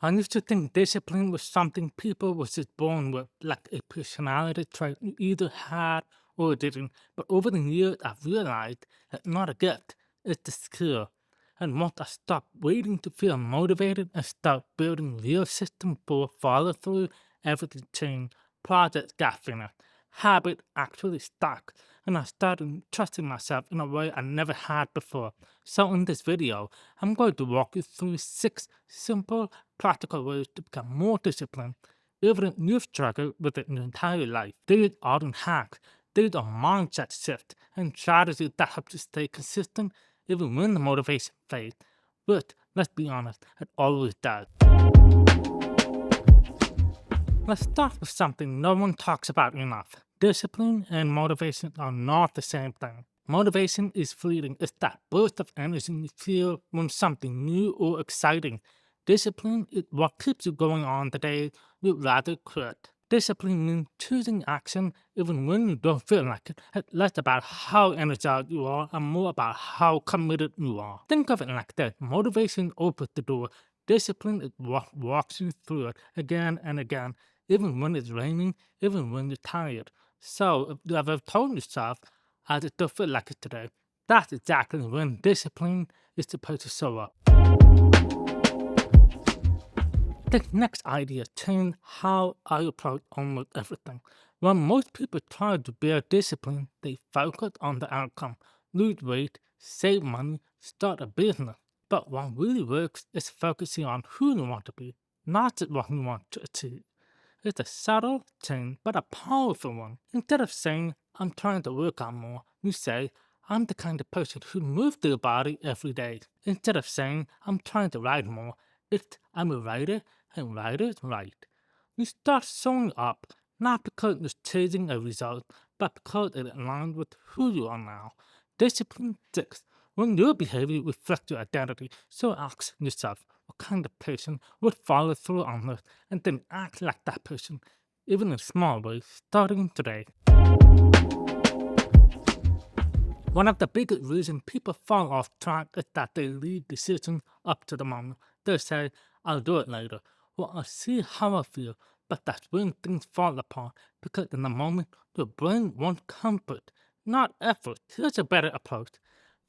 I used to think discipline was something people was just born with, like a personality trait you either had or didn't. But over the years, I've realized it's not a gift, it's a skill. And once I stopped waiting to feel motivated and start building real system for follow through, everything changed. Projects got finished, habit actually stuck, and I started trusting myself in a way I never had before. So in this video, I'm going to walk you through 6 simple, practical ways to become more disciplined. Even if you've struggled with it your entire life, these aren't hacks. These are mindset shift and strategies that help you stay consistent even when the motivation fades. But let's be honest, it always does. Let's start with something no one talks about enough. Discipline and motivation are not the same thing. Motivation is fleeting, it's that burst of energy you feel when something new or exciting. Discipline is what keeps you going on the day you'd rather quit. Discipline means choosing action even when you don't feel like it. It's less about how energized you are and more about how committed you are. Think of it like this: motivation opens the door, discipline is what walks you through it again and again, even when it's raining, even when you're tired. So, if you ever told yourself, I just don't feel like it today, that's exactly when discipline is supposed to show up. The next idea change how I approach almost everything. When most people try to build discipline, they focus on the outcome, lose weight, save money, start a business. But what really works is focusing on who you want to be, not just what you want to achieve. It's a subtle change, but a powerful one. Instead of saying, I'm trying to work out more, you say, I'm the kind of person who moves their body every day. Instead of saying, I'm trying to write more, it's, I'm a writer and writers write. You start showing up, not because you're chasing a result, but because it aligns with who you are now. Discipline sticks. When your behavior reflects your identity, so ask yourself, what kind of person would follow through on this, and then act like that person, even in small ways, starting today. One of the biggest reasons people fall off track is that they leave decisions up to the moment. They say, I'll do it later, or I'll see how I feel, but that's when things fall apart because in the moment, your brain wants comfort, not effort. Here's a better approach: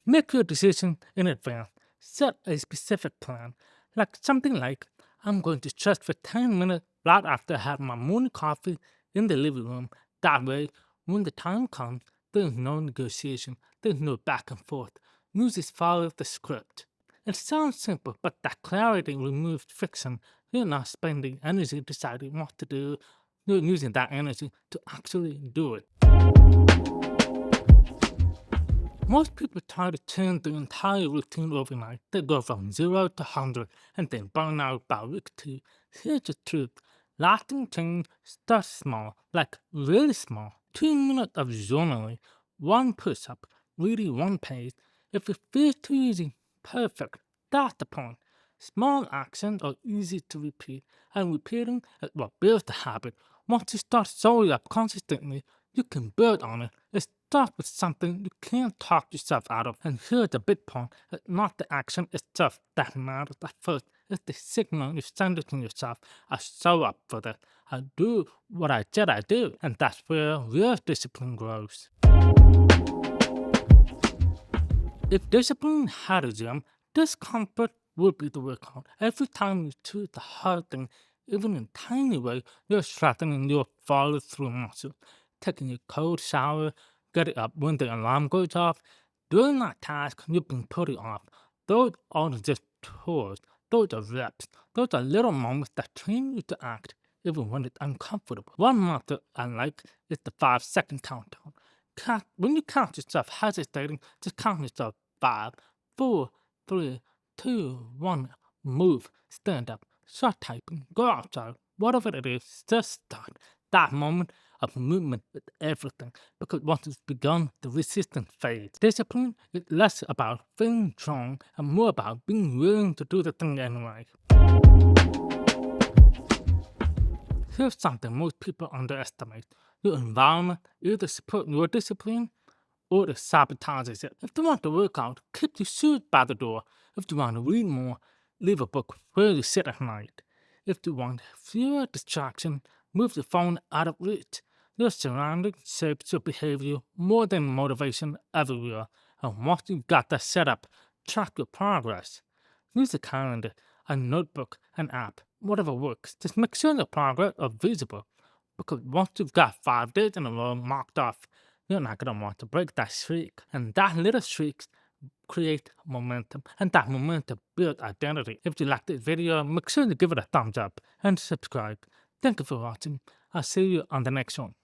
make your decision in advance. Set a specific plan, like something like, I'm going to stretch for 10 minutes right after I have my morning coffee in the living room. That way, when the time comes, there's no negotiation, there's no back and forth. You just follow the script. It sounds simple, but that clarity removes friction. You're not spending energy deciding what to do, you're using that energy to actually do it. Most people try to change their entire routine overnight. They go from 0 to 100 and then burn out by week 2. Here's the truth: lasting change starts small, like really small. 2 minutes of journaling, one push up, reading one page. If it feels too easy, perfect. That's the point. Small actions are easy to repeat, and repeating is what builds the habit. Once you start showing up consistently, you can build on it. It starts with something you can't talk yourself out of. And here's the big point: it's not the action itself that matters at first. It's the signal you send to yourself. I show up for that. I do what I said I do. And that's where real discipline grows. If discipline had a gym, discomfort would be the workout. Every time you choose the hard thing, even in tiny way, you're strengthening your follow through muscle. Taking a cold shower, getting up when the alarm goes off, doing that task you've been putting off. Those aren't just chores, those are reps. Those are little moments that train you to act, even when it's uncomfortable. One method I like is the 5 second countdown. When you count yourself hesitating, just count yourself 5, 4, 3, 2, 1. Move, stand up, start typing, go outside, whatever it is, just start. That moment of movement with everything, because once it's begun, the resistance fades. Discipline is less about feeling strong and more about being willing to do the thing anyway. Here's something most people underestimate: your environment either supports your discipline or it sabotages it. If you want to work out, keep your shoes by the door. If you want to read more, leave a book where you sit at night. If you want fewer distractions, move the phone out of reach. Your surroundings shapes your behavior more than motivation everywhere. And once you've got that set up, track your progress. Use a calendar, a notebook, an app, whatever works. Just make sure your progress is visible. Because once you've got 5 days in a row marked off, you're not gonna want to break that streak. And that little streak create momentum, and that momentum build identity. If you like this video, make sure to give it a thumbs up and subscribe. Thank you for watching. I'll see you on the next one.